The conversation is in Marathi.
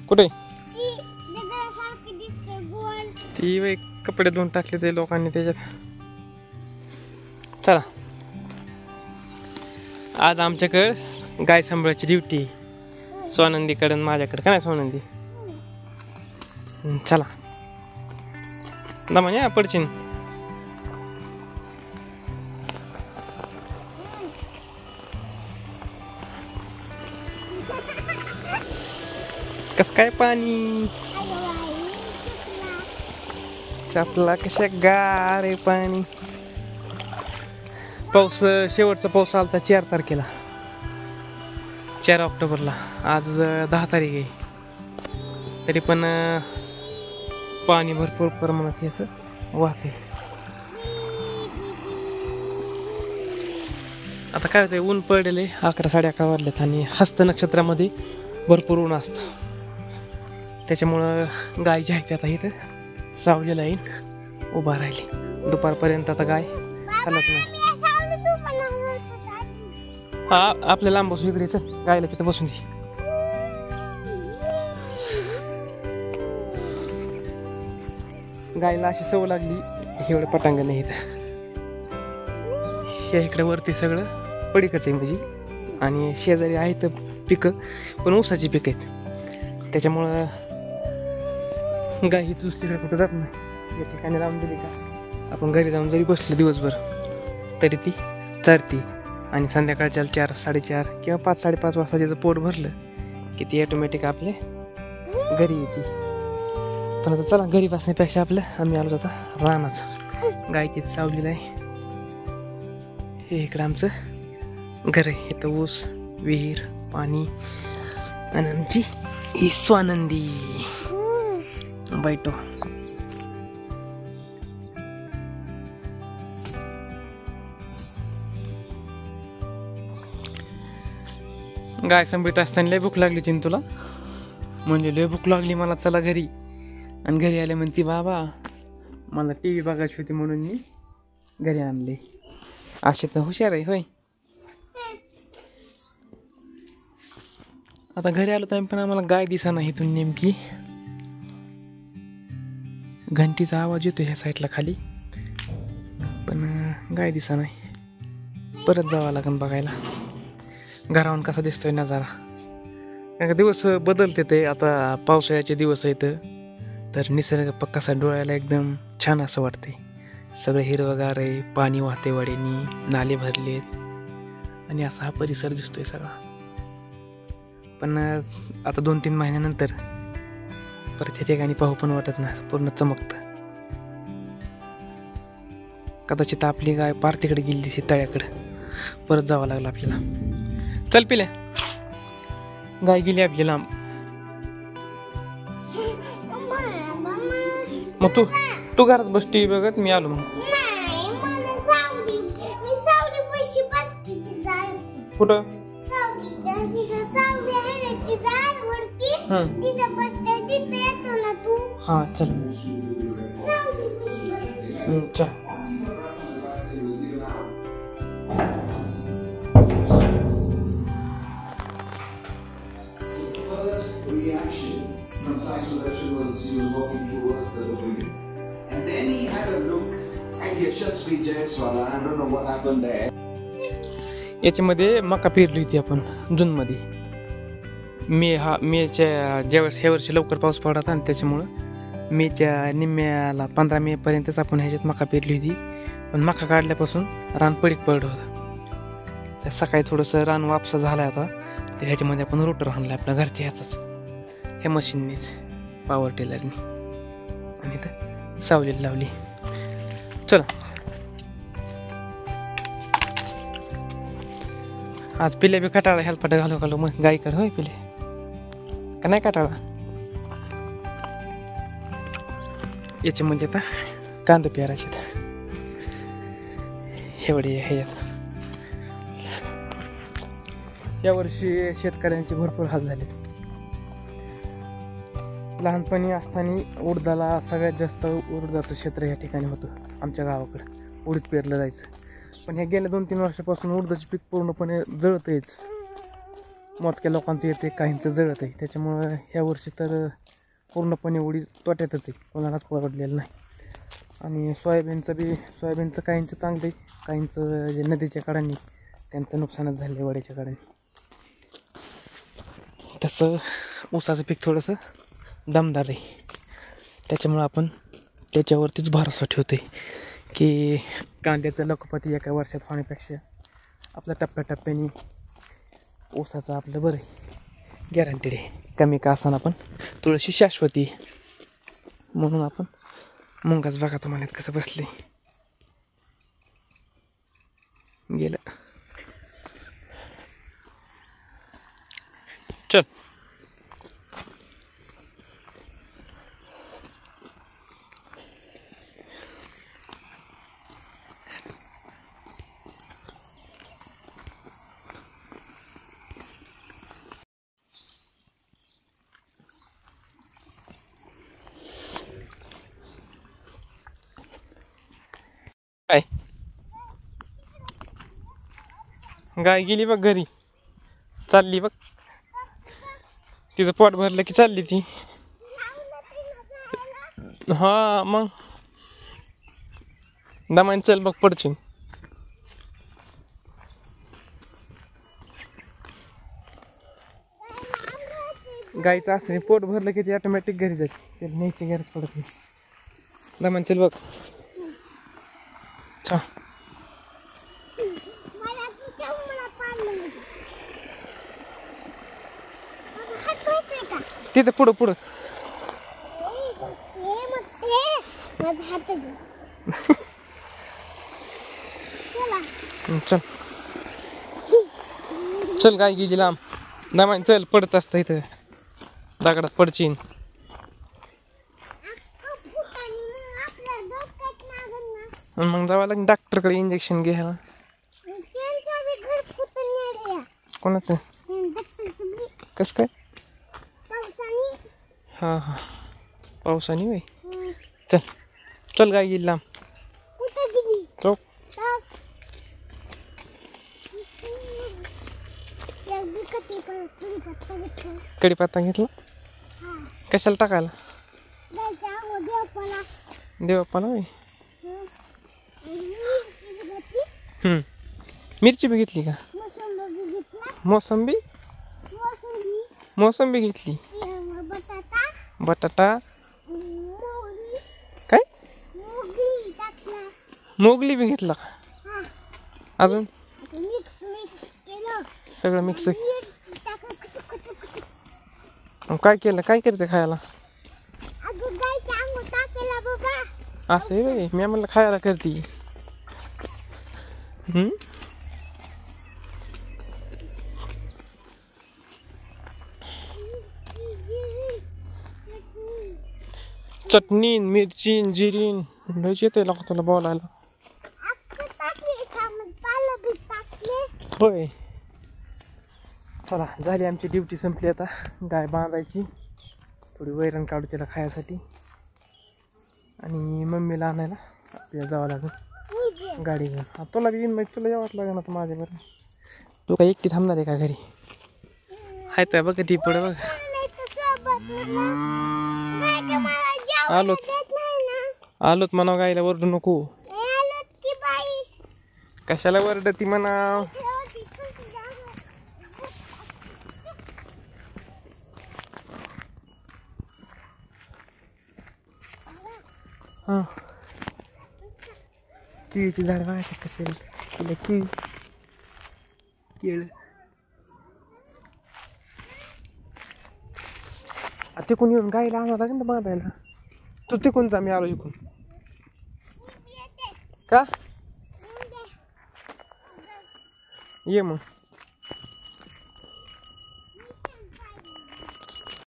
कुठे ती वे कपडे धुवून टाकले ते लोकांनी त्याच्यात. चला आज आमच्याकडे गाय सांभाळायची ड्युटी स्वानंदीकडे माझ्याकडे. का नाही स्वानंदी? चला दमा या पडचिन. कस काय पाणी चापला कशा गार आहे पाणी. पाऊस शेवटचा पाऊस आलता 4 तारखेला 4 ऑक्टोबरला. आज 10 तारीख आहे तरी पण पाणी भरपूर प्रमाणात याचं वाहते. आता काय होतं ऊन पडलेले 11 साडे 11 वाजलेत आणि हस्त नक्षत्रामध्ये भरपूर ऊन असतं. त्याच्यामुळं गाय जी आहे ते आता इथं सावलेला येईल उभा राहिली. दुपारपर्यंत आता गाय चालत नाही. हा आपल्या लांब बसू इकडे गायला तिथं बसून दे. गायला अशी सवय लागली एवढं पटांगण नाही इथं. हे इकडे वरती सगळं पडीकच आहे म्हणजे आणि शेजारी आहेत पिकं पण ऊसाची पिकं आहेत. त्याच्यामुळं गाय ही दुसरीकडे कुठं जात नाही. या ठिकाणी लावून दिली का आपण घरी जाऊन जरी बसलं दिवसभर तरी ती चरती आणि संध्याकाळच्या 4 साडेचार किंवा 5 साडेपाच वाजता त्याचं पोट भरलं की ती ऑटोमॅटिक आपले घरी येते. पण आता चला घरी बसण्यापेक्षा आपलं आम्ही आलो आता रानाचं. गाय किती सावलेलं आहे. हे इकडं आमचं घर आहे. इथं ऊस विहीर पाणी आणि आमची ही स्वानंदी बैठो. गाय सांभाळत असताना लय भूक लागली होती तुला. म्हणजे लय भूक लागली मला चला घरी. आणि घरी आले म्हणती बाबा मला TV बघायची होती म्हणून मी घरी आणले. असे तर हुशार आहे होय. आता घरी आलो तर पण आम्हाला गाय दिसा नाही इथून. नेमकी घंटीचा आवाज येतो ह्या साईडला खाली पण गाय दिसा नाही. परत जावं लागेल बघायला घरावरून कसा दिसतोय नजारा. कारण दिवस बदलते ते आता पावसाळ्याचे दिवस आहेत तर निसर्ग कसा डोळ्याला एकदम छान असं वाटते. सगळं हिरवगार आहे. पाणी वाहते वाड्यानी नाले भरलेत आणि असा हा परिसर दिसतोय सगळा. पण आता 2-3 महिन्यानंतर परत हे ठिकाणी पाहू पण वाटत नाही. पूर्ण चमकतं. कदाचित आपली गाय पार तिकडे गेली दिसते तळ्याकडे. परत जावं लागलं आपल्याला. चल पिल्या गाय गेली आपली लांब. मग तू घरात बस TV बघत मी आलो. मग कुठं हा चल चल. Reaction from Saxon was he was walking towards the pavilion, and then he had a look at Yashasvi Jaiswala. I don't know what happened there. याच्यामध्ये मका पेरली होती आपण जूनमध्ये. मेच्या ज्यावेळेस ह्या वर्षी लवकर पाऊस पडला आणि त्याच्यामुळं मेच्या निम्म्याला 15 मे पर्यंतच आपण ह्याच्यात मका पेरली होती. पण मका काढल्यापासून रान पडीक पडलं होतं. तर सकाळी थोडंसं रान वापसा झाला आता. तर ह्याच्यामध्ये आपण रोटर आणला आपल्या घरच्या ह्याचाच ह्या मशीननीच पॉवर टेलरनी आणि इथं सावलीला लावली. चला आज पिल्या बी कटाळा हेलपाटा घालू मग गाईकडे होय पिले का नाही कटाळा. याच्यामध्ये आता कांदा पेरायचे एवढे ह्याच्यात. यावर्षी शेतकऱ्यांचे भरपूर हाल झाले. लहानपणी असताना उडदाला सगळ्यात जास्त उडदाचं क्षेत्र या ठिकाणी होतं आमच्या गावाकडे. उडीद पेरलं जायचं. पण हे गेल्या 2-3 वर्षापासून उडदाचे पीक पूर्णपणे जळतंयच. मोजक्या लोकांचं येते, काहींचं जळत आहे. त्याच्यामुळं ह्या वर्षी तर पूर्णपणे उडी तोट्यातच आहे, कोणालाच परवडलेलं नाही. आणि सोयाबीनचं काहींचं चांगलं आहे, काहींचं जे नदीच्या कडांनी त्यांचं नुकसानच झालं आहे वड्याच्या कडांनी. तसं ऊसाचं पीक थोडंसं दमदार आहे, त्याच्यामुळं आपण त्याच्यावरतीच भरोसा ठेवतो आहे की कांद्याचं लखपती एका वर्षात होण्यापेक्षा आपलं टप्प्याटप्प्याने ऊसाचं आपलं बरं आहे, गॅरंटेड आहे. कमी का असताना पण थोडीशी शाश्वती आहे. म्हणून आपण मुंगाच बघा तुम्हाला कसं बसले गेलं. चल काय गाय गेली बघ घरी, चालली बघ, तिचं पोट भरलं की चालली ती. हा मग दमान चल बघ पडची. गायचं असं पोट भरलं की ती ऑटोमॅटिक घरी जाते, त्याला न्यायची गरज पडत नाही. दमान चल बघ. छा तिथं पुढं पुढं चल चल गाय गेली लांब. दमान चल, पडत असतं इथं दगडात पडचीन. मग जावं लागेल डॉक्टरकडे इंजेक्शन घ्यायला. कोणाचं कसं काय? हां हां पावसाने होय. चल चल गाय गेली लांब. चौक कढीपत्ता घेतला कशाला टाकायला? देवप्पाला होय. मिरची बी घेतली का? मोसंबी मोसंबी घेतली. बटाटा काय? मोगली बी घेतला. अजून सगळं मिक्स. काय केलं? काय करते खायला? असं आहे बाई, मी म्हणलं खायला करते. चटणी मिरची जिरीन लयच येते लागतं तुला बोलायला. होय चला झाली आमची ड्युटी संपली. आता गाय बांधायची, थोडी वैरण काढू त्याला खायसाठी, आणि मम्मीला आणायला आपल्याला जावं लागेल गाडी घेऊन. तुला येईन मग, तुला यावंच लागेल ना माझ्याबरोबर. तू काय एकटी थांबणार आहे का घरी? हाय तर बघ ती पुढे बघ. आलोत म्हणा, गायला वरडू नको. कशाला वरडती म्हणा? हां केळीची झाड बघायची कशी तिला केळ तिकून येऊन गायला आणा लागेल ना बांधायला. तू तिकून जा, मी आलो इकून. का ये मग.